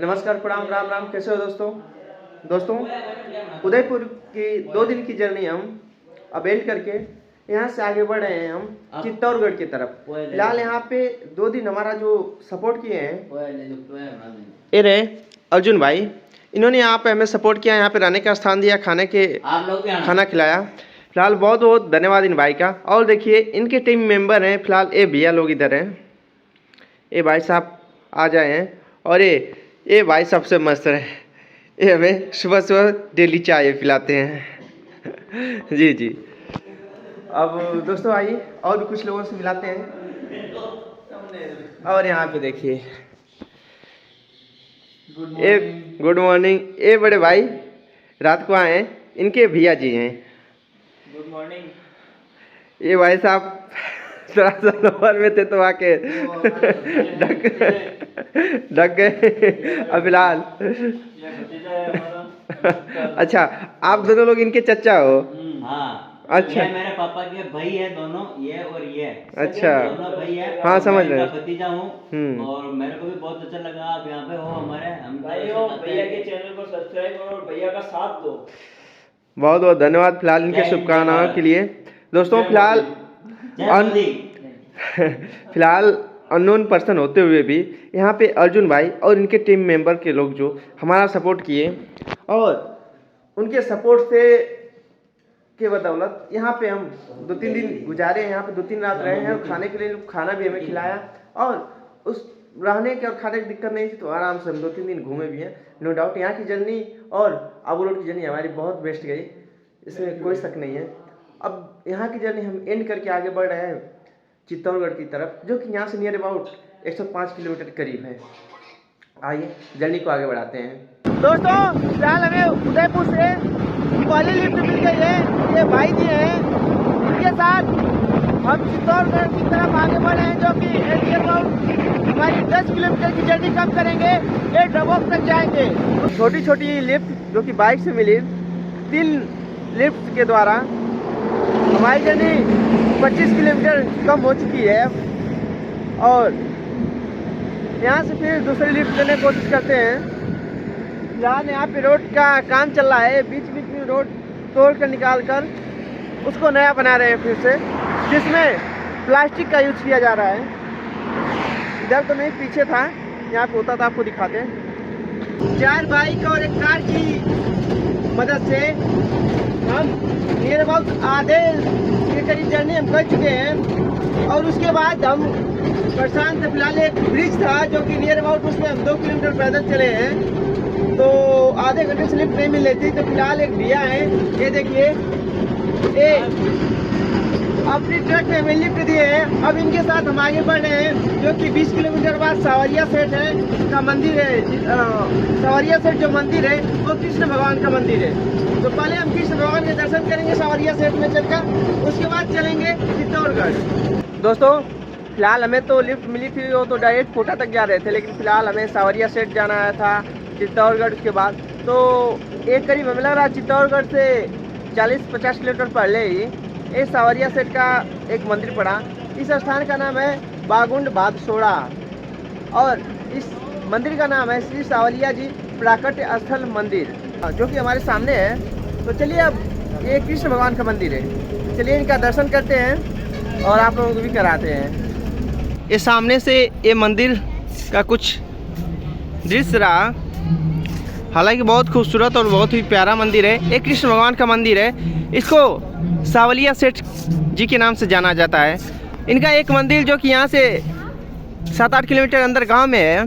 नमस्कार, प्रणाम, राम राम। कैसे हो दोस्तों उदयपुर की 2 दिन की जर्नी हम अब एंड करके यहाँ से आगे बढ़ रहे हैं हम चित्तौड़गढ़ की तरफ। फिलहाल यहाँ पे 2 दिन हमारा जो सपोर्ट किए हैं ये रहे अर्जुन भाई। इन्होंने यहाँ पे हमें सपोर्ट किया, यहाँ पे रहने का स्थान दिया, खाना खिलाया। फिलहाल बहुत बहुत धन्यवाद इन भाई का। और देखिए इनके टीम मेंबर हैं। फिलहाल ये भैया लोग इधर हैं, ये भाई साहब आ जाए हैं। और ये भाई सबसे मस्त है, ये हमें सुबह सुबह डेली चाय पिलाते हैं। जी जी। अब दोस्तों आइए और भी कुछ लोगों से मिलाते हैं। और यहाँ पे देखिए ये गुड मॉर्निंग, ये बड़े भाई रात को आए हैं, इनके भैया जी हैं। Good morning. ये भाई साहब थोड़ा सा नंबर में थे तो आके ढक गए। अब फिलहाल अच्छा, आप दोनों लोग इनके चचा हो? हाँ। अच्छा, ये मेरे पापा के भाई है दोनों, ये और ये। अच्छा, दोनों भाई है। हाँ समझ रहे मैं भतीजा हूँ और मेरे को भी बहुत अच्छा लगा आप यहाँ पे हो हमारे। हम भैया के चैनल को सब्सक्राइब करो और भैया का साथ दो। बहुत बहुत धन्यवाद फिलहाल इनके शुभकामनाओं के लिए। दोस्तों फिलहाल अननोन पर्सन होते हुए भी यहाँ पे अर्जुन भाई और इनके टीम मेंबर के लोग जो हमारा सपोर्ट किए और उनके सपोर्ट से के बदौलत यहाँ पे हम 2-3 दिन गुजारे, यहाँ पे 2-3 रात रहे हैं। और खाने के लिए खाना भी हमें खिलाया और उस रहने के और खाने की दिक्कत नहीं थी, तो आराम से हम 2-3 दिन घूमे भी हैं। नो डाउट यहाँ की जर्नी और आबू रोड की जर्नी हमारी बहुत बेस्ट गई, इसमें कोई शक नहीं है। अब यहाँ की जर्नी हम एंड करके आगे बढ़ रहे हैं चित्तौड़गढ़ की तरफ, जो कि यहाँ से नियर अबाउट 105 किलोमीटर के करीब है। आइए जर्नी को आगे बढ़ाते हैं। दोस्तों फिलहाल हमें उदयपुर से पहली लिफ्ट मिल गई है, ये भाई जी हैं, इनके साथ हम चित्तौड़गढ़ की तरफ आगे बढ़े हैं, जो कि नियर अबाउट हमारी 10 किलोमीटर की जर्नी कम करेंगे, ये डबोक तक जाएंगे। छोटी छोटी लिफ्ट जो कि बाइक से मिली, 3 लिफ्ट के द्वारा हमारी जर्नी 25 किलोमीटर कम हो चुकी है। और यहाँ से फिर दूसरी लिफ्ट लेने की कोशिश करते हैं। फिलहाल यहाँ पे रोड का काम चल रहा है, बीच बीच में रोड तोड़ कर निकाल कर उसको नया बना रहे हैं फिर से, जिसमें प्लास्टिक का यूज किया जा रहा है। इधर तो नहीं, पीछे था, यहाँ पे होता था, आपको दिखाते हैं। 4 बाइक और 1 कार की मदद से हम नियर अबाउट आधे के करीब जर्नी हम कर चुके हैं। और उसके बाद हम प्रशांत से फिलहाल एक ब्रिज था जो कि नियर अबाउट, उसमें हम 2 किलोमीटर पैदल चले हैं, तो आधे घंटे से लिफ्ट नहीं मिल रही थी। तो फिलहाल एक भैया है, ये देखिए, ये अपनी ट्रक में हमें लिफ्ट दिए हैं। अब इनके साथ हम आगे बढ़ रहे हैं, जो कि 20 किलोमीटर बाद सावरिया सेठ है का मंदिर है। सावरिया सेठ जो मंदिर है वो कृष्ण भगवान का मंदिर है। तो पहले हम कृष्ण भगवान के दर्शन करेंगे सावरिया सेठ में चलकर, उसके बाद चलेंगे चित्तौड़गढ़। दोस्तों फिलहाल हमें तो लिफ्ट मिली थी, वो तो डायरेक्ट कोटा तक जा रहे थे, लेकिन फिलहाल हमें सावरिया सेठ जाना आया था चित्तौड़गढ़ के बाद। तो एक करीब हमें लग रहा है चित्तौड़गढ़ से 40-50 किलोमीटर पहले ही ये सावरिया सेठ का एक मंदिर पड़ा। इस स्थान का नाम है बागुंड बादसोड़ा और इस मंदिर का नाम है श्री सावरिया जी प्राकट्य स्थल मंदिर, जो कि हमारे सामने है। तो चलिए, अब ये कृष्ण भगवान का मंदिर है, चलिए इनका दर्शन करते हैं और आप लोगों को भी कराते हैं। ये सामने से ये मंदिर का कुछ दृश्य रहा, हालांकि बहुत खूबसूरत और बहुत ही प्यारा मंदिर है। एक कृष्ण भगवान का मंदिर है, इसको सावलिया सेठ जी के नाम से जाना जाता है। इनका एक मंदिर जो कि यहाँ से 7-8 किलोमीटर अंदर गांव में है।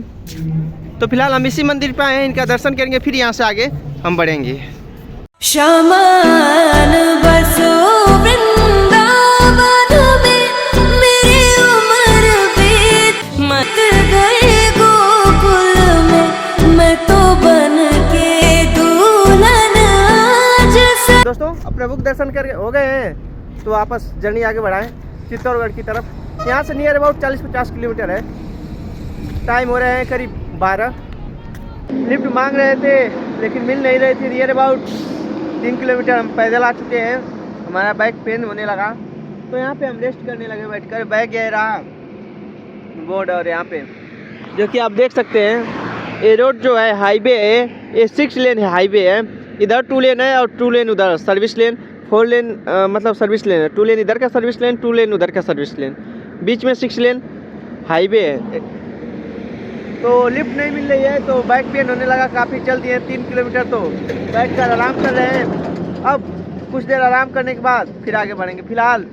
तो फिलहाल हम इसी मंदिर पे आए हैं, इनका दर्शन करेंगे, फिर यहाँ से आगे हम बढ़ेंगे। शमान बसो वृंदावन में, मेरी उम्र बीत मत गई गोकुल में, मैं तो बन के दुल्हन आज से। दोस्तों अब प्रभु के दर्शन कर हो गए हैं, तो वापस जर्नी आगे बढ़ाएं चित्तौड़गढ़ की तरफ। यहाँ से नियर अबाउट 40-50 किलोमीटर है। टाइम हो रहे हैं करीब 12। लिफ्ट मांग रहे थे लेकिन मिल नहीं रही थी। नियर अबाउट 3 किलोमीटर हम पैदल आ चुके हैं। हमारा बैक पेन होने लगा, तो यहाँ पे हम रेस्ट करने लगे बैठकर। बैग ये रहा बोर्ड, और यहाँ पे जो कि आप देख सकते हैं ये रोड जो है हाईवे है, ये 6 लेन है हाईवे है। इधर 2 लेन है और 2 लेन उधर सर्विस लेन, 4 लेन मतलब सर्विस लेन है। 2 लेन इधर का सर्विस लेन, 2 लेन उधर का सर्विस लेन, बीच में 6 लेन हाईवे है। तो लिफ्ट नहीं मिल रही है तो बैक पेन होने लगा, काफ़ी चल दिए 3 किलोमीटर, तो बैठ कर आराम कर रहे हैं। अब कुछ देर आराम करने के बाद फिर आगे बढ़ेंगे। फिलहाल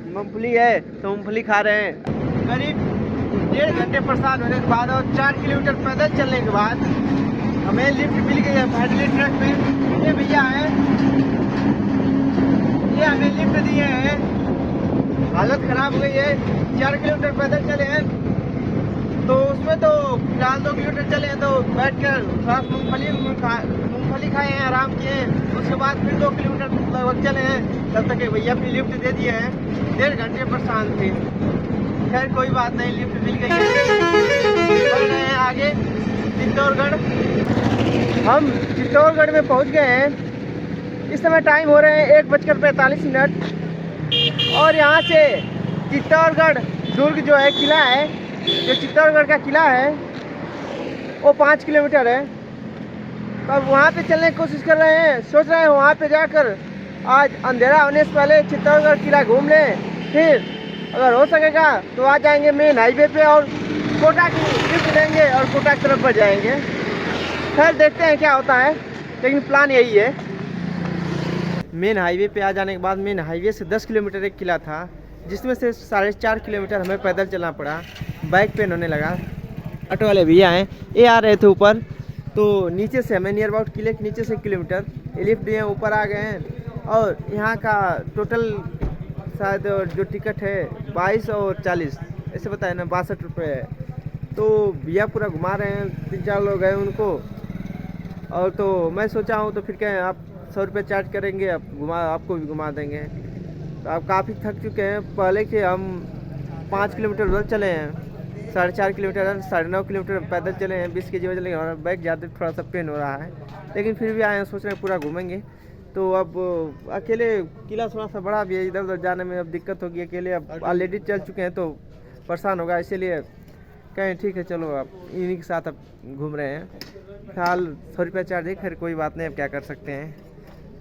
मूँगफली है तो मूँगफली खा रहे हैं। करीब 1.5 घंटे परेशान होने के बाद और 4 किलोमीटर पैदल चलने के बाद हमें लिफ्ट मिल गई है पैडल ट्रक में। ये भैया है, ये हमें लिफ्ट दिए हैं। हालत ख़राब हो गई है, 4 किलोमीटर पैदल चले हैं तो उसमें तो फिलहाल 2 किलोमीटर चले हैं तो बैठ कर थोड़ा मूँगफली खाए हैं, आराम किए हैं। उसके बाद फिर 2 किलोमीटर लगभग चले हैं, तब तक भैया अपनी लिफ्ट दे दिए हैं। 1.5 घंटे परेशान थे, खैर कोई बात नहीं, लिफ्ट मिल गई है। चल रहे हैं आगे चित्तौड़गढ़। हम चित्तौड़गढ़ में पहुंच गए हैं। इस समय टाइम हो रहे हैं 1:45 और यहाँ से चित्तौड़गढ़ दुर्ग जो है किला है, जो चित्तौड़गढ़ का किला है वो 5 किलोमीटर है। तो अब वहाँ पे चलने की कोशिश कर रहे हैं, सोच रहे हैं वहाँ पे जाकर आज अंधेरा होने से पहले चित्तौड़गढ़ किला घूम लें, फिर अगर हो सकेगा तो आ जाएंगे मेन हाईवे पे और कोटा की लिफ्ट लेंगे और कोटा की तरफ बढ़ जाएंगे। खैर देखते हैं क्या होता है, लेकिन प्लान यही है। मेन हाईवे पे आ जाने के बाद मेन हाईवे से 10 किलोमीटर एक किला था, जिसमें से 4.5 किलोमीटर हमें पैदल चलना पड़ा। बाइक पेन होने लगा। ऑटो वाले भैया हैं, ये आ रहे थे ऊपर, तो नीचे से हमें नियर अबाउट किले के नीचे से 1 किलोमीटर लिफ्ट दिए, ऊपर आ गए हैं। और यहाँ का टोटल शायद जो टिकट है 22 और 40 ऐसे बताए ना, 62 रुपये है। तो भैया पूरा घुमा रहे हैं, 3-4 लोग गए उनको। और तो मैं सोचा हूँ तो फिर कहें आप 100 रुपये चार्ज करेंगे, आपको भी घुमा देंगे। तो आप काफ़ी थक चुके हैं, पहले के हम 5 किलोमीटर उधर चले हैं, 4.5 किलोमीटर 9.5 किलोमीटर पैदल चले हैं, 20 kg वजन लेंगे। हमारा बैग ज़्यादा थोड़ा सा पेन हो रहा है, लेकिन फिर भी आए हैं, सोच रहे हैं पूरा घूमेंगे। तो अब अकेले किला थोड़ा सा बड़ा भी है, इधर उधर जाने में अब दिक्कत होगी। अकेले अब ऑलरेडी चल चुके हैं तो परेशान होगा, इसीलिए कहें ठीक है चलो आप इन्हीं के साथ अब घूम रहे हैं। फिलहाल 100 रुपये चार्ज है, खैर कोई बात नहीं, अब क्या कर सकते हैं।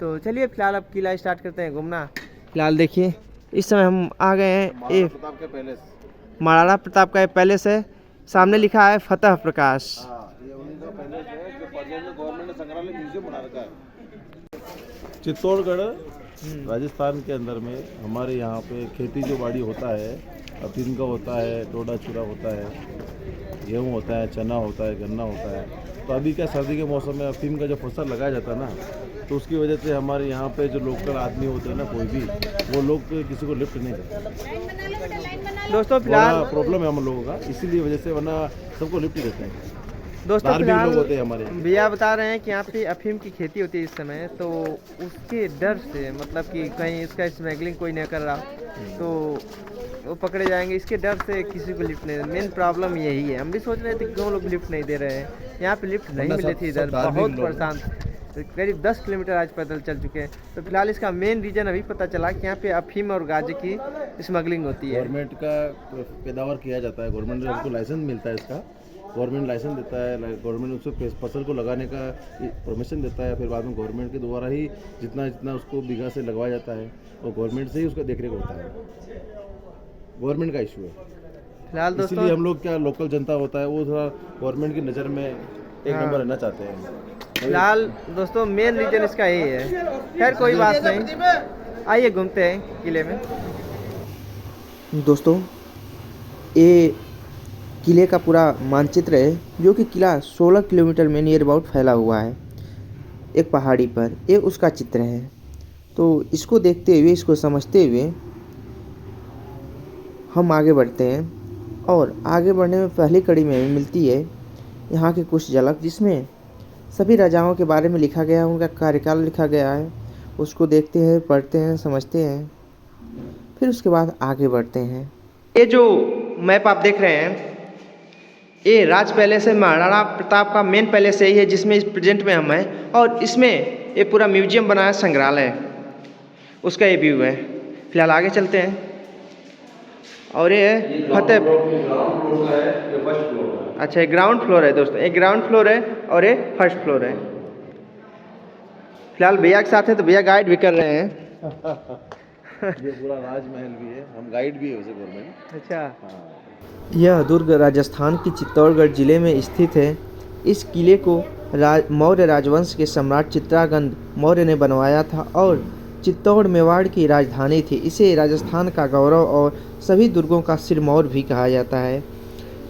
तो चलिए फिलहाल अब किला स्टार्ट करते हैं घूमना। फिलहाल देखिए इस समय हम आ गए हैं महाराणा प्रताप का पैलेस है, सामने लिखा है फतेह प्रकाश। चित्तौड़गढ़ राजस्थान के अंदर में हमारे यहाँ पे खेती जो बाड़ी होता है, अफीम का होता है, टोडा चूरा होता है, गेहूँ होता है, चना होता है, गन्ना होता है। तो अभी क्या सर्दी के मौसम में अफीम का जो फसल लगाया जाता है ना, तो उसकी वजह से हमारे यहाँ पे जो लोकल आदमी होते हैं ना, कोई भी, वो लोग किसी को लिफ्ट नहीं देते। दोस्तों फिलहाल प्रॉब्लम है हम लोगों का, इसीलिए वजह से, वरना सबको लिफ्ट ही देते हैं। दोस्तों लोग होते हैं हमारे। भैया बता रहे हैं कि यहाँ पे अफीम की खेती होती है इस समय, तो उसके डर से, मतलब कि कहीं इसका स्मगलिंग कोई नहीं कर रहा तो वो पकड़े जाएंगे, इसके डर से किसी को लिफ्ट नहीं। मेन प्रॉब्लम यही है। हम भी सोच रहे थे क्यों लोग लिफ्ट नहीं दे रहे हैं, यहाँ पे लिफ्ट नहीं मिली थी, इधर बहुत परेशान, करीब 10 किलोमीटर आज पैदल चल चुके हैं। तो फिलहाल इसका मेन रीजन अभी पता चला कि यहाँ पे अफीम और गांजे की स्मगलिंग होती है। गवर्नमेंट का पैदावार किया जाता है, गवर्नमेंट ने हमको लाइसेंस मिलता है, इसका गवर्नमेंट लाइसेंस देता है, गवर्नमेंट उसको फसल को लगाने का परमिशन देता है। फिर बाद में गवर्नमेंट के द्वारा ही जितना जितना उसको बीघा से लगवाया जाता है, और गवर्नमेंट से ही उसका देखरेख होता है, गवर्नमेंट का इशू है। फिलहाल दोस्तों इसलिए हम लोग क्या लोकल जनता होता है वो थोड़ा गवर्नमेंट की नज़र में एक नंबर रहना चाहते हैं। फिलहाल दोस्तों मेन रीजन इसका यही है। खैर कोई बात नहीं, आइए घूमते हैं किले में। दोस्तों ये किले का पूरा मानचित्र है, जो कि किला 16 किलोमीटर में नियर अबाउट फैला हुआ है एक पहाड़ी पर। ये उसका चित्र है। तो इसको देखते हुए, इसको समझते हुए हम आगे बढ़ते हैं, और आगे बढ़ने में पहली कड़ी में मिलती है यहाँ की कुछ झलक, जिसमें सभी राजाओं के बारे में लिखा गया है, उनका कार्यकाल लिखा गया है। उसको देखते हैं, पढ़ते हैं, समझते हैं, फिर उसके बाद आगे बढ़ते हैं। ये जो मैप आप देख रहे हैं, ये राज पैलेस है, महाराणा प्रताप का मेन पैलेस यही है, जिसमें इस प्रेजेंट में हम हैं। और इसमें ये पूरा म्यूजियम बना है, संग्रहालय, उसका ये व्यू है। फिलहाल आगे चलते हैं। और ये फतेह अच्छा, ये ग्राउंड फ्लोर है दोस्तों, एक ग्राउंड फ्लोर है और एक फर्स्ट फ्लोर है। फिलहाल भैया के साथ है तो भैया गाइड भी कर रहे हैं। ये पूरा राजमहल भी है, हम गाइड भी है उसे गवर्नमेंट। अच्छा, हाँ। यह दुर्ग राजस्थान के चित्तौड़गढ़ जिले में स्थित है। इस किले को मौर्य राजवंश के सम्राट चित्रांगद मौर्य ने बनवाया था और चित्तौड़ मेवाड़ की राजधानी थी। इसे राजस्थान का गौरव और सभी दुर्गों का सिरमौर भी कहा जाता है।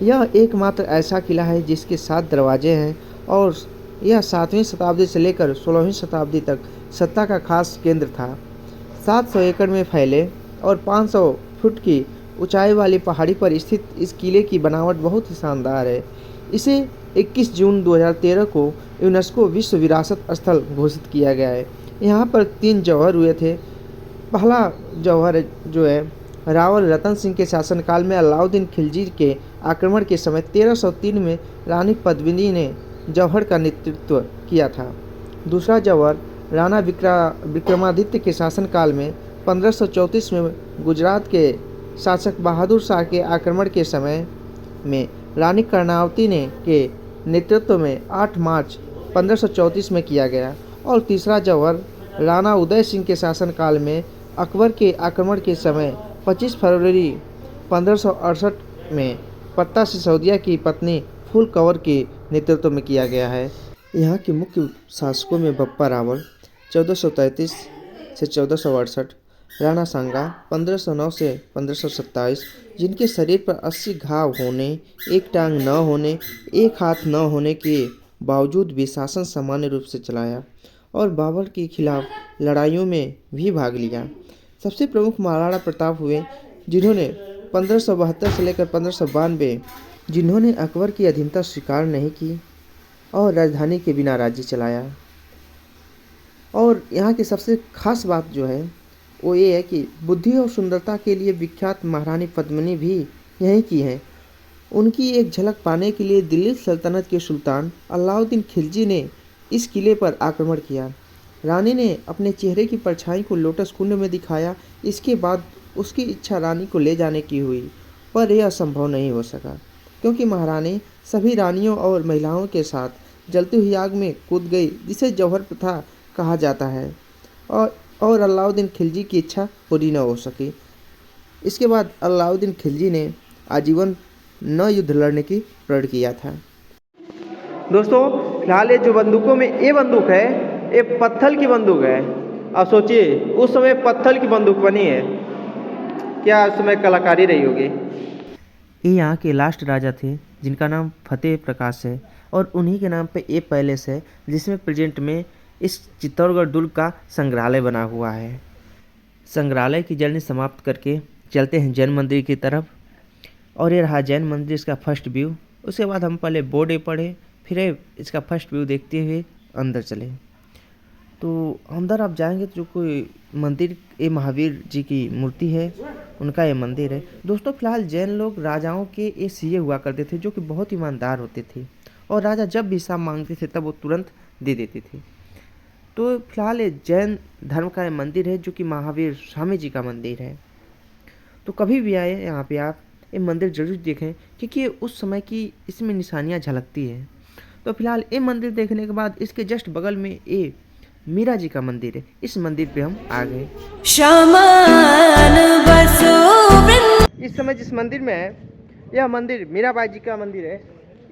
यह एकमात्र ऐसा किला है जिसके 7 दरवाजे हैं और यह 7वीं शताब्दी से लेकर 16वीं शताब्दी तक सत्ता का खास केंद्र था। 700 एकड़ में फैले और 500 फुट की ऊंचाई वाली पहाड़ी पर स्थित इस किले की बनावट बहुत ही शानदार है। इसे 21 जून 2013 को यूनेस्को विश्व विरासत स्थल घोषित किया गया है। यहाँ पर 3 जौहर हुए थे। पहला जौहर जो है रावल रतन सिंह के शासनकाल में अलाउद्दीन खिलजी के आक्रमण के समय 1303 में रानी पद्मिनी ने जौहर का नेतृत्व किया था। दूसरा जौहर राणा विक्रमादित्य के शासनकाल में 1534 में गुजरात के शासक बहादुर शाह के आक्रमण के समय में रानी कर्णावती ने के नेतृत्व में 8 मार्च 1534 में किया गया। और तीसरा जौहर राणा उदय सिंह के शासनकाल में अकबर के आक्रमण के समय 25 फरवरी 1568 में पत्ता सिसोदिया की पत्नी फूल कंवर के नेतृत्व में किया गया है। यहाँ के मुख्य शासकों में बप्पा रावल 1433 से 1468, राणा सांगा 1509 से 1527, जिनके शरीर पर 80 घाव होने, एक टांग न होने, एक हाथ न होने के बावजूद भी शासन सामान्य रूप से चलाया और बाबर के खिलाफ लड़ाइयों में भी भाग लिया। सबसे प्रमुख महाराणा प्रताप हुए, जिन्होंने 1572 से लेकर 1592 जिन्होंने अकबर की अधीनता स्वीकार नहीं की और राजधानी के बिना राज्य चलाया। और यहाँ की सबसे खास बात जो है वो ये है कि बुद्धि और सुंदरता के लिए विख्यात महारानी पद्मिनी भी यहीं की हैं। उनकी एक झलक पाने के लिए दिल्ली सल्तनत के सुल्तान अलाउद्दीन खिलजी ने इस किले पर आक्रमण किया। रानी ने अपने चेहरे की परछाई को लोटस कुंड में दिखाया। इसके बाद उसकी इच्छा रानी को ले जाने की हुई, पर यह संभव नहीं हो सका क्योंकि महारानी सभी रानियों और महिलाओं के साथ जलती हुई आग में कूद गई, जिसे जौहर प्रथा कहा जाता है। और अलाउद्दीन खिलजी की इच्छा पूरी न हो सकी। इसके बाद अलाउद्दीन खिलजी ने आजीवन न युद्ध लड़ने की प्रण किया था। दोस्तों फिलहाल ये जो बंदूकों में ये बंदूक है, ये पत्थर की बंदूक है। अब सोचिए उस समय पत्थर की बंदूक बनी है, क्या उस समय कलाकारी रही होगी। ये यहाँ के लास्ट राजा थे जिनका नाम फतेह प्रकाश है और उन्हीं के नाम पे ये पैलेस है जिसमें प्रेजेंट में इस चित्तौड़गढ़ दुर्ग का संग्रहालय बना हुआ है। संग्रहालय की जर्नी समाप्त करके चलते हैं जैन मंदिर की तरफ। और ये रहा जैन मंदिर, इसका फर्स्ट व्यू। उसके बाद हम पहले बोर्ड पढ़े, फिर इसका फर्स्ट व्यू देखते हुए अंदर चले। तो अंदर आप जाएंगे तो जो कोई मंदिर, ये महावीर जी की मूर्ति है, उनका ये मंदिर है। दोस्तों फिलहाल जैन लोग राजाओं के ये सीए हुआ करते थे जो कि बहुत ईमानदार होते थे और राजा जब भी हिसाब मांगते थे तब वो तुरंत दे देते थे। तो फिलहाल ये जैन धर्म का मंदिर है जो कि महावीर स्वामी जी का मंदिर है। तो कभी भी आए यहाँ पे आप ये मंदिर जरूर देखें क्योंकि ये उस समय की इसमें निशानियाँ झलकती है। तो फिलहाल ये मंदिर देखने के बाद इसके जस्ट बगल में ये मीरा जी का मंदिर है। इस मंदिर पे हम आ गए। इस समय जिस मंदिर में है यह मंदिर मीराबाई जी का मंदिर है।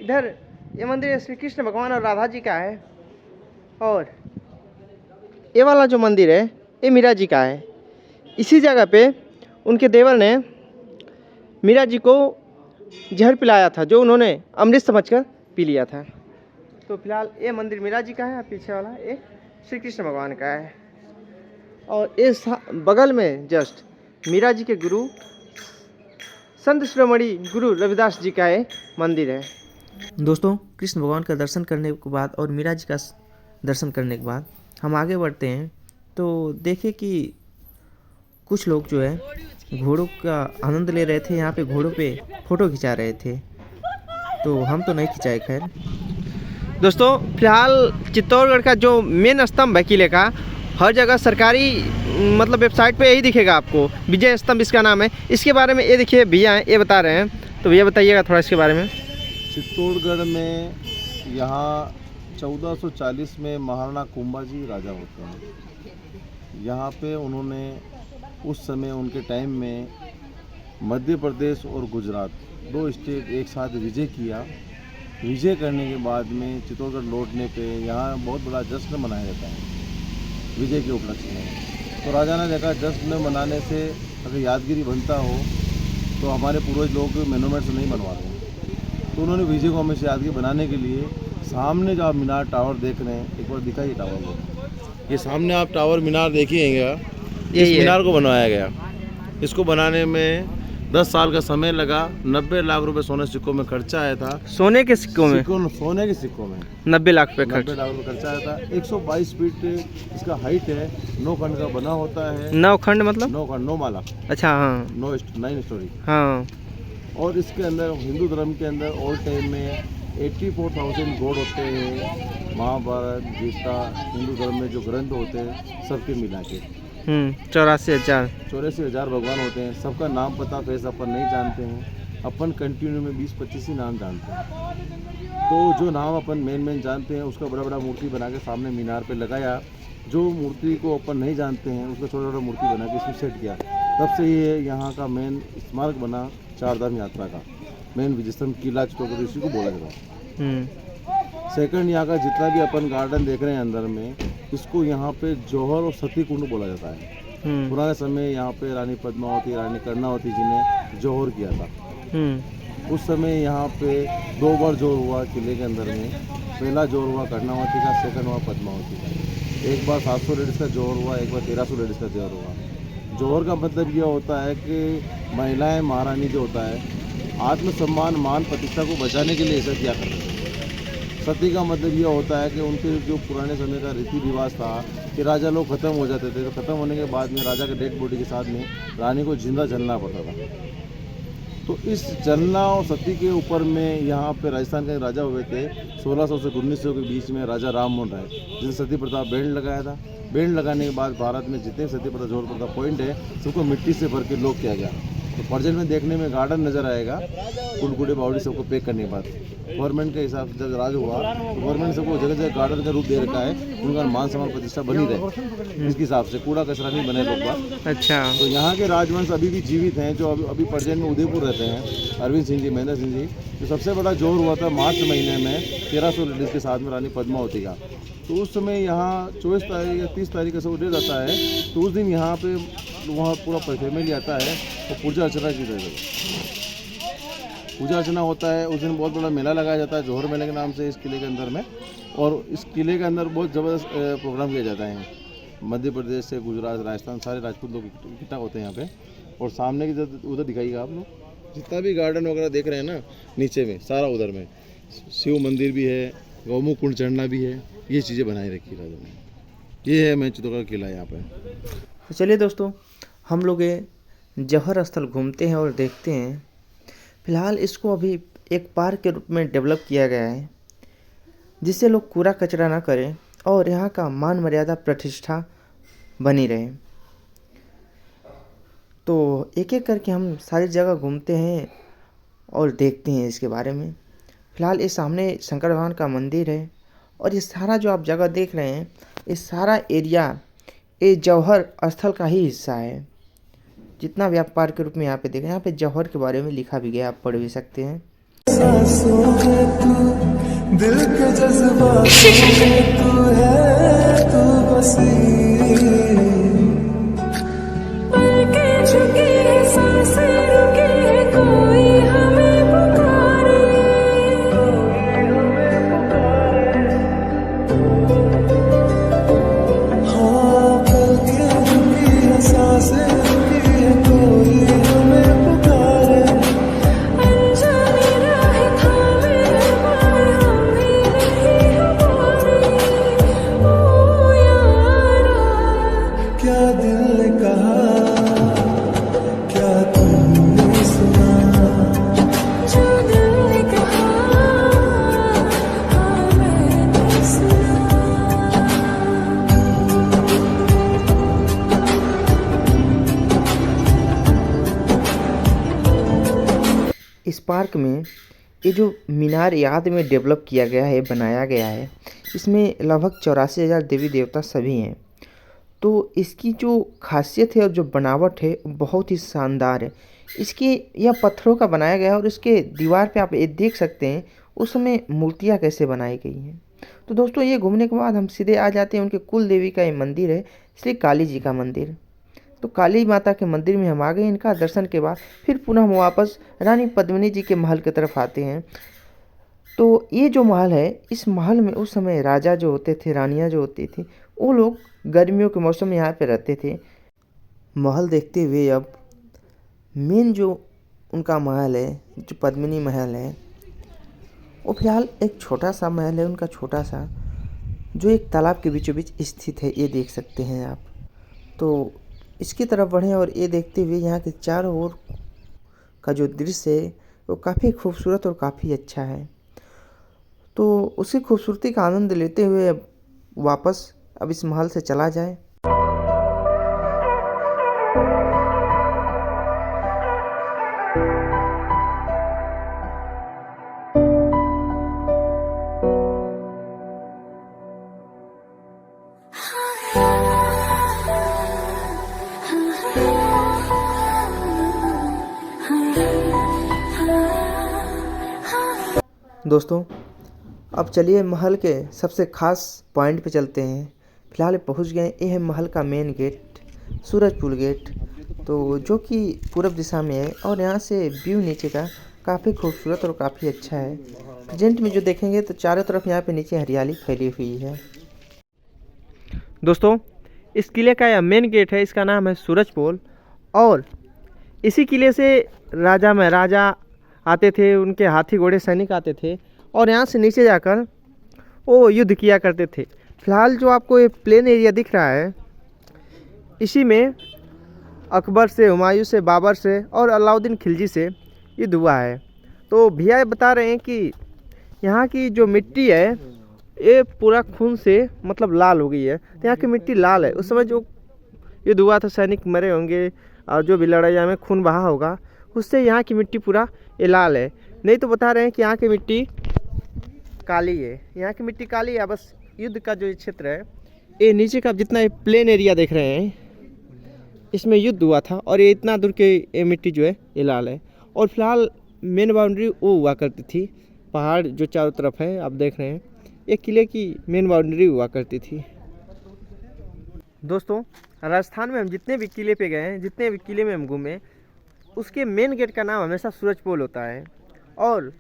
इधर यह मंदिर श्री कृष्ण भगवान और राधा जी का है और ये वाला जो मंदिर है ये मीरा जी का है। इसी जगह पे उनके देवर ने मीरा जी को जहर पिलाया था जो उन्होंने अमृत समझकर पी लिया था। तो फिलहाल ये मंदिर मीरा जी का है, पीछे वाला ये श्री कृष्ण भगवान का है। और इस बगल में जस्ट मीरा जी के गुरु संत शिरोमणि गुरु रविदास जी का ये मंदिर है। दोस्तों कृष्ण भगवान का दर्शन करने के बाद और मीरा जी का दर्शन करने के बाद हम आगे बढ़ते हैं तो देखें कि कुछ लोग जो है घोड़ों का आनंद ले रहे थे। यहाँ पे घोड़ों पे फ़ोटो खिंचा रहे थे, तो हम तो नहीं खिंचाए खैर। दोस्तों फिलहाल चित्तौड़गढ़ का जो मेन स्तंभ है किले का, हर जगह सरकारी मतलब वेबसाइट पे यही दिखेगा आपको, विजय स्तंभ इसका नाम है। इसके बारे में ये देखिए भैया हैं, ये बता रहे हैं, तो भैया बताइएगा थोड़ा इसके बारे में। चित्तौड़गढ़ में यहाँ 1440 में महाराणा कुंभाजी राजा होते हैं। यहाँ पे उन्होंने उस समय उनके टाइम में मध्य प्रदेश और गुजरात 2 स्टेट एक साथ विजय किया। विजय करने के बाद में चित्तौड़गढ़ लौटने पे यहाँ बहुत बड़ा जश्न मनाया जाता है विजय के उपलक्ष्य में। तो राजा ने देखा जश्न मनाने से अगर यादगिरी बनता हो तो हमारे पूर्वज लोग मोन्यूमेंट्स नहीं बनवाते हैं, तो उन्होंने विजय को हमेशा यादगिरी बनाने के लिए सामने जो आप मीनार टावर देख रहे हैं, एक बार दिखाइए टावर को। ये सामने आप टावर मीनार देखिएगा, इस मीनार को बनवाया गया। इसको बनाने में 10 साल का समय लगा। 90 लाख रुपए सोने सिक्कों में खर्चा आया था। सोने के सिक्कों में? सोने के सिक्कों में 90 लाख रुपए खर्च। 90 लाख रुपए खर्चा आया था। 122 फीट इसका हाइट है। 9 खंड का बना होता है। 9 खंड मतलब? 9 खंड, 9 माला। अच्छा, हाँ। 9 स्टोरी। हाँ। और इसके अंदर हिंदू धर्म के अंदर ओल्ड टाइम में 84,000 गॉड होते हैं। महाभारत, गीता, हिंदू धर्म में जो ग्रंथ होते हैं सबके मिला के 84,000 भगवान होते हैं। सबका नाम पता फेस अपन नहीं जानते हैं। अपन कंटिन्यू में 20-25 ही नाम जानते हैं। तो जो नाम अपन मेन जानते हैं उसका बड़ा मूर्ति बना के सामने मीनार पे लगाया। जो मूर्ति को अपन नहीं जानते हैं उसका छोटा मूर्ति बना के इसमें सेट किया। तब से ये यहाँ का मेन स्मारक बना 4 धाम यात्रा का। मेन विजय स्तंभ किला चित्तौड़गढ़ इसी को बोला जाता है। सेकंड, यहाँ का जितना भी अपन गार्डन देख रहे हैं अंदर में, इसको यहाँ पे जौहर और सती कुंड बोला जाता है। पुराने समय यहाँ पे रानी पद्मावती, रानी कर्णावती जी ने जौहर किया था। उस समय यहाँ पे 2 बार जोर हुआ किले के अंदर में। पहला जोर हुआ कर्णावती का, सेकंड हुआ पद्मावती का। एक बार 700 लेडीज़ का जोर हुआ, एक बार 1300 लेडीज़ का जोर हुआ। जोहर का मतलब यह होता है कि महिलाएं, महारानी जो होता है, आत्मसम्मान, मान, प्रतिष्ठा को बचाने के लिए ऐसा किया करते हैं। सती का मतलब यह होता है कि उनके जो पुराने समय का रीति रिवाज था कि राजा लोग ख़त्म हो जाते थे, तो ख़त्म होने के बाद में राजा के डेड बॉडी के साथ में रानी को जिंदा जलना पड़ता था। तो इस जलना और सती के ऊपर में यहाँ पे राजस्थान के राजा हुए थे 1600 से 1900 के बीच में। राजा राम मोहन राय, जिसने सती प्रथा बैंड लगाया था। बैंड लगाने के बाद भारत में जितने सती प्रथा जोर प्रथा पॉइंट है सबको मिट्टी से भर के लोग किया गया। तो प्रेजेंट में देखने में गार्डन नज़र आएगा। कुलकुड़े बावड़ी सबको पैक करने के बाद गवर्नमेंट के हिसाब से जब राज हुआ तो गवर्नमेंट सबको जगह जगह गार्डन का रूप दे रखा है। उनका मान सम्मान प्रतिष्ठा बनी रहे इसके हिसाब से, कूड़ा कचरा नहीं बने लोग का। अच्छा। तो यहाँ के राजवंश अभी भी जीवित हैं, जो अभी प्रेजेंट में उदयपुर रहते हैं। अरविंद सिंह जी, महेंद्र सिंह जी। तो सबसे बड़ा जोर हुआ था मार्च महीने में 1300 लेडीज़ के साथ में रानी पद्मावती का। तो उस समय यहाँ 24 तारीख या 30 तारीख का सब डे रहता है। तो उस दिन यहाँ पे वहाँ पूरा फैमिली आता है और पूजा अर्चना की जाती है। पूजा अर्चना होता है। उस दिन बहुत बड़ा मेला लगाया जाता है, जौहर मेले के नाम से, इस किले के अंदर में। और इस किले के अंदर बहुत ज़बरदस्त प्रोग्राम किया जाता है। मध्य प्रदेश से, गुजरात, राजस्थान, सारे राजपूत लोग इकट्ठा होते हैं यहाँ पे। और सामने की उधर दिखाइएगा आप लोग, जितना भी गार्डन वगैरह देख रहे हैं ना नीचे में, सारा उधर में शिव मंदिर भी है, गौमुख कुंड चढ़ना भी है। ये चीज़ें बनाई रखी राजा ने। ये है मैं चित्तौड़गढ़ किला यहाँ पे। तो चलिए दोस्तों, हम लोग ये जौहर स्थल घूमते हैं और देखते हैं। फ़िलहाल इसको अभी एक पार्क के रूप में डेवलप किया गया है, जिससे लोग कूड़ा कचरा ना करें और यहाँ का मान मर्यादा प्रतिष्ठा बनी रहे। तो एक एक करके हम सारी जगह घूमते हैं और देखते हैं इसके बारे में। फ़िलहाल ये सामने शंकर भगवान का मंदिर है और ये सारा जो आप जगह देख रहे हैं, ये सारा एरिया ये जौहर स्थल का ही हिस्सा है। जितना भी आप पार्क के रूप में यहाँ पे देखें, यहाँ पे जौहर के बारे में लिखा भी गया, आप पढ़ भी सकते हैं। दिल के जज्बात तू है, तू बसी इस पार्क में ये जो मीनार याद में डेवलप किया गया है, बनाया गया है, इसमें लगभग 84,000 देवी देवता सभी हैं। तो इसकी जो खासियत है और जो बनावट है बहुत ही शानदार है। इसके यह पत्थरों का बनाया गया है और इसके दीवार पे आप ये देख सकते हैं उस समय मूर्तियाँ कैसे बनाई गई हैं। तो दोस्तों ये घूमने के बाद हम सीधे आ जाते हैं उनके कुल देवी का ये मंदिर है, श्री काली जी का मंदिर। तो काली माता के मंदिर में हम आ गए। इनका दर्शन के बाद फिर पुनः हम वापस रानी पद्मिनी जी के महल की तरफ आते हैं। तो ये जो महल है, इस महल में उस समय राजा जो होते थे, रानियाँ जो होती थी, वो लोग गर्मियों के मौसम में यहाँ पे रहते थे। महल देखते हुए अब मेन जो उनका महल है, जो पद्मिनी महल है, वो फिलहाल एक छोटा सा महल है उनका, छोटा सा, जो एक तालाब के बीचों बीच स्थित है। ये देख सकते हैं आप। तो इसकी तरफ बढ़ें और ये देखते हुए यहाँ के चारों ओर का जो दृश्य है वो काफ़ी खूबसूरत और काफ़ी अच्छा है। तो उसी खूबसूरती का आनंद लेते हुए अब वापस अब इस महल से चला जाए। दोस्तों अब चलिए महल के सबसे ख़ास पॉइंट पे चलते हैं। फ़िलहाल पहुंच गए। ये है महल का मेन गेट, सूरजपुर गेट, तो जो कि पूरब दिशा में है और यहाँ से व्यू नीचे का काफ़ी खूबसूरत और काफ़ी अच्छा है। प्रेजेंट में जो देखेंगे तो चारों तरफ यहाँ पे नीचे हरियाली फैली हुई है। दोस्तों इस किले का यह मेन गेट है, इसका नाम है सूरजपोल। और इसी किले से राजा महाराजा आते थे, उनके हाथी घोड़े सैनिक आते थे और यहाँ से नीचे जाकर वो युद्ध किया करते थे। फिलहाल जो आपको ये प्लेन एरिया दिख रहा है, इसी में अकबर से, हुमायूं से, बाबर से और अलाउद्दीन खिलजी से युद्ध हुआ है। तो भैया बता रहे हैं कि यहाँ की जो मिट्टी है ये पूरा खून से मतलब लाल हो गई है। तो यहाँ की मिट्टी लाल है। उस समय जो युद्ध हुआ था, सैनिक मरे होंगे और जो भी लड़ाई में खून बहा होगा, उससे यहाँ की मिट्टी पूरा ये लाल है। नहीं तो बता रहे हैं कि यहाँ की मिट्टी काली है। यहाँ की मिट्टी काली है। बस युद्ध का जो क्षेत्र है, ये नीचे का जितना ये प्लेन एरिया देख रहे हैं, इसमें युद्ध हुआ था और ये इतना दूर के ये मिट्टी जो है ये लाल है। और फिलहाल मेन बाउंड्री वो हुआ करती थी, पहाड़ जो चारों तरफ है आप देख रहे हैं, ये किले की मेन बाउंड्री हुआ करती थी। दोस्तों राजस्थान में हम जितने भी किले पे गए हैं, जितने भी किले में हम घूमे, उसके मेन गेट का नाम हमेशा सूरजपोल होता है। और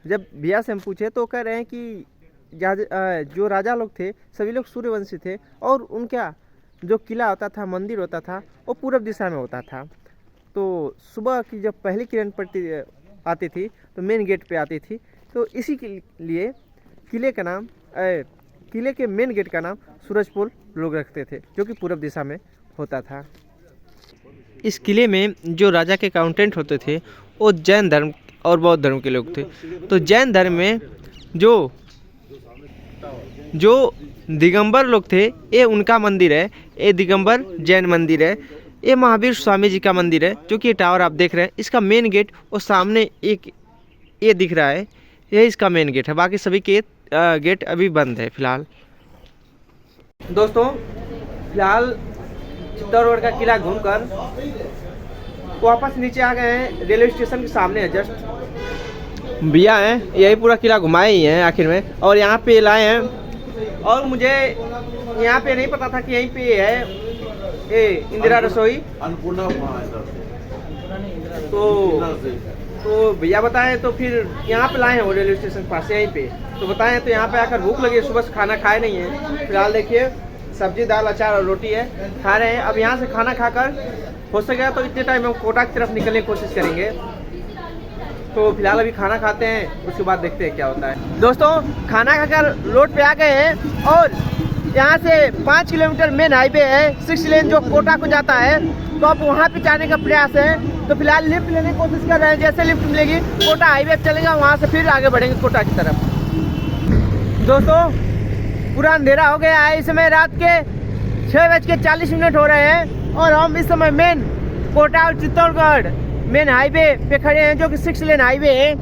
जब भैया से हम पूछे तो कह रहे हैं कि जो राजा लोग थे सभी लोग सूर्यवंशी थे और उनका जो किला होता था, मंदिर होता था, वो पूरब दिशा में होता था। तो सुबह की जब पहली किरण पड़ती आती थी तो मेन गेट पे आती थी। तो इसी के लिए किले का नाम, किले के मेन गेट का नाम सूरजपोल लोग रखते थे, जो कि पूरब दिशा में होता था। इस किले में जो राजा के अकाउंटेंट होते थे वो जैन धर्म और बौद्ध धर्म के लोग थे। तो जैन धर्म में जो दिगंबर लोग थे, ये उनका मंदिर है। ये दिगंबर जैन मंदिर है। ये महावीर स्वामी जी का मंदिर है, जो कि टावर आप देख रहे हैं। इसका मेन गेट वो सामने एक ये दिख रहा है, ये इसका मेन गेट है। बाकी सभी के गेट अभी बंद है फिलहाल। दोस्तों फिलहाल चित्तौड़गढ़ का किला घूमकर वापस नीचे आ गए हैं। रेलवे स्टेशन के सामने है जस्ट। भैया हैं यही पूरा किला घुमाए ही हैं आखिर में, और यहाँ पे लाए हैं। और मुझे यहाँ पे नहीं पता था कि यहीं पे है ये इंदिरा रसोई। अन्नपूर्णा तो भैया बताएं तो फिर यहाँ पे लाए हैं वो रेलवे स्टेशन के पास यहीं पे। तो बताएं तो यहाँ पे आकर भूख लगी है, सुबह से खाना खाए नहीं है। फिलहाल देखिए सब्जी, दाल, अचार और रोटी है, खा रहे हैं। अब यहाँ से खाना खाकर हो सकेगा तो इतने टाइम हम कोटा की तरफ निकलने की कोशिश करेंगे। तो फिलहाल अभी खाना खाते हैं, उसके बाद देखते हैं क्या होता है। दोस्तों खाना खाकर रोड पे आ गए हैं और यहाँ से 5 किलोमीटर मेन हाईवे है, 6 लेन जो कोटा को जाता है। तो अब वहाँ पे जाने का प्रयास है। तो फिलहाल लिफ्ट लेने की कोशिश कर रहे हैं। जैसे लिफ्ट मिलेगी कोटा हाईवे चलेगा, वहाँ से फिर आगे बढ़ेंगे कोटा की तरफ। दोस्तों पूरा अंधेरा हो गया है। इस समय रात के 6:40 हो रहे हैं और हम इस समय मेन कोटा और चित्तौड़गढ़ मेन हाईवे पे खड़े हैं, जो कि 6 लेन हाईवे है।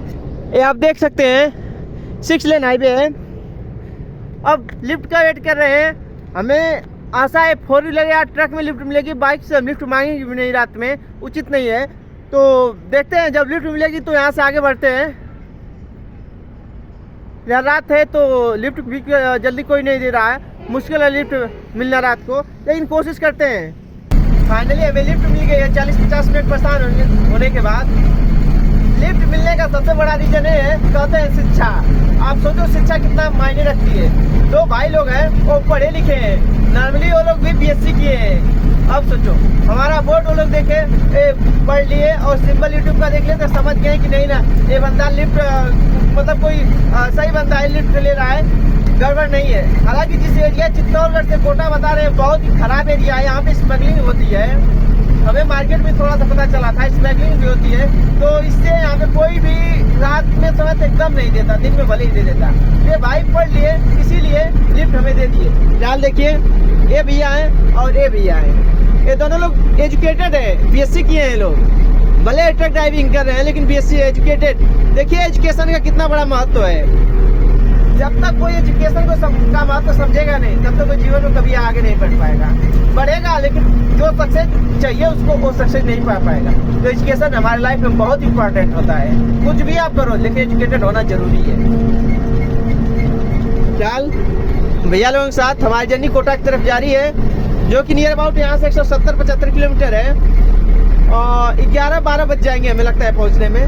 ये आप देख सकते हैं 6 लेन हाईवे है। अब लिफ्ट का वेट कर रहे हैं। हमें आशा है 4 व्हीलर या ट्रक में लिफ्ट मिलेगी, बाइक से हम लिफ्ट मांगेंगे भी नहीं, रात में उचित नहीं है। तो देखते हैं जब लिफ्ट मिलेगी तो यहाँ से आगे बढ़ते हैं। यार रात है तो लिफ्ट भी जल्दी कोई नहीं दे रहा है, मुश्किल है लिफ्ट मिलना रात को, लेकिन कोशिश करते हैं। फाइनली हमें लिफ्ट मिल गई है 40-50 मिनट परेशान होने के बाद। लिफ्ट मिलने का सबसे बड़ा रीजन है, कहते हैं शिक्षा। आप सोचो शिक्षा कितना मायने रखती है। 2 भाई लोग हैं, वो पढ़े लिखे हैं, नॉर्मली वो लोग भी BSc किए हैं। अब सोचो हमारा बोर्ड वो लोग देखे, पढ़ लिए और सिंबल यूट्यूब का देख लिए तो समझ गए कि नहीं ना ये बंदा लिफ्ट मतलब कोई सही बंदा है, लिफ्ट ले रहा है, गड़बड़ नहीं है। हालांकि जिस एरिया चित्तौड़गढ़ से कोटा बता रहे हैं बहुत ही खराब एरिया है, यहाँ पे स्मगलिंग होती है। हमें मार्केट में थोड़ा सा पता चला था स्मगलिंग भी होती है, तो इससे यहाँ पे कोई भी रात में समय तक एकदम नहीं देता, दिन में भले ही दे देता। ये भाई पढ़ लिए इसीलिए लिफ्ट हमें दे दिए। फिलहाल देखिए ये भैया हैं और ये भैया हैं, ये दोनों लोग एजुकेटेड है, BSc किए हैं लोग, भले ट्रक ड्राइविंग कर रहे हैं लेकिन BSc एजुकेटेड। देखिए एजुकेशन का कितना बड़ा महत्व है। जब तक कोई एजुकेशन का महत्व समझेगा नहीं तब तक कोई जीवन में कभी आगे नहीं बढ़ पाएगा। बढ़ेगा लेकिन जो सक्सेस चाहिए उसको वो सक्सेस नहीं पा पाएगा। तो एजुकेशन हमारे लाइफ में बहुत इंपॉर्टेंट होता है। कुछ भी आप करो लेकिन एजुकेटेड होना जरूरी है। फिलहाल भैया लोगों के साथ हमारी जर्नी कोटा की तरफ जारी है, जो कि नियर अबाउट यहाँ से 170-75 किलोमीटर है और 11-12 बज जाएंगे हमें लगता है पहुँचने में।